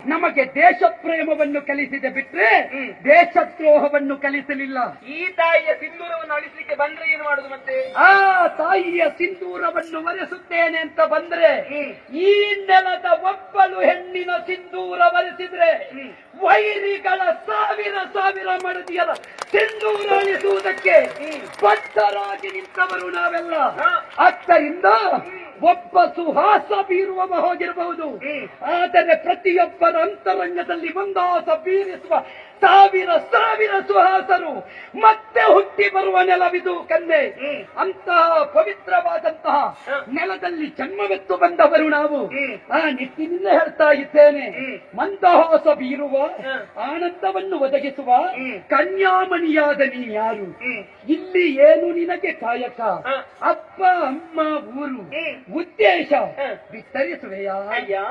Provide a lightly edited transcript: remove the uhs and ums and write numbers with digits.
ನಮಗೆ ದೇಶ ಪ್ರೇಮವನ್ನು ಕಲಿಸಿದೆ ಬಿಟ್ರೆ ದೇಶದ್ರೋಹವನ್ನು ಕಲಿಸಲಿಲ್ಲ. ಈ ತಾಯಿಯ ಸಿಂಧೂರವನ್ನು ಅಳಿಸಲಿಕ್ಕೆ ಬಂದ್ರೆ ಏನು ಮಾಡುದು ಮತ್ತೆ? ಆ ತಾಯಿಯ ಸಿಂಧೂರವನ್ನು ವರೆಸುತ್ತೇನೆ ಅಂತ ಬಂದ್ರೆ ಈ ನೆಲದ ಒಬ್ಬಳು ಹೆಣ್ಣಿನ ಸಿಂಧೂರ ವರೆಸಿದ್ರೆ ವೈರಿಗಳ ಸಾವಿರ ಮಡದಿಯರ ಸಿಂಧೂರ ಅಳಿಸುವುದಕ್ಕೆ ಬದ್ಧರಾಗಿ ನಿಂತವರು ನಾವೆಲ್ಲ. ಆದ್ದರಿಂದ ಒಬ್ಬ ಸುಹಾಸ ಬೀರುವವ ಹೋಗಿರಬಹುದು, ಆದರೆ ಪ್ರತಿಯೊಬ್ಬರ ಅಂತರಂಗದಲ್ಲಿ ಮಂದಹಾಸ ಬೀರಿಸುವ ಸಾವಿರ ಸುಹಾಸರು ಮತ್ತೆ ಹುಟ್ಟಿ ಬರುವ ನೆಲವಿದು ಕನ್ನೆ. ಅಂತಹ ಪವಿತ್ರವಾದಂತಹ ನೆಲದಲ್ಲಿ ಜನ್ಮವೆತ್ತು ಬಂದವರು ನಾವು. ಆ ನಿಟ್ಟಿನಿಂದ ಹೇಳ್ತಾ ಇದ್ದೇನೆ, ಮಂದಹಾಸ ಬೀರುವ ಆನಂದವನ್ನು ಒದಗಿಸುವ ಕನ್ಯಾಮಣಿಯಾದ ನೀ ಯಾರು? ಇಲ್ಲಿ ಏನು ನಿನಗೆ ಕಾಯಕ? ಅಪ್ಪ ಅಮ್ಮ ಊರು ಉದ್ದೇಶ ವಿಸ್ತರಿಸುವೆಯಾ? ಅಯ್ಯ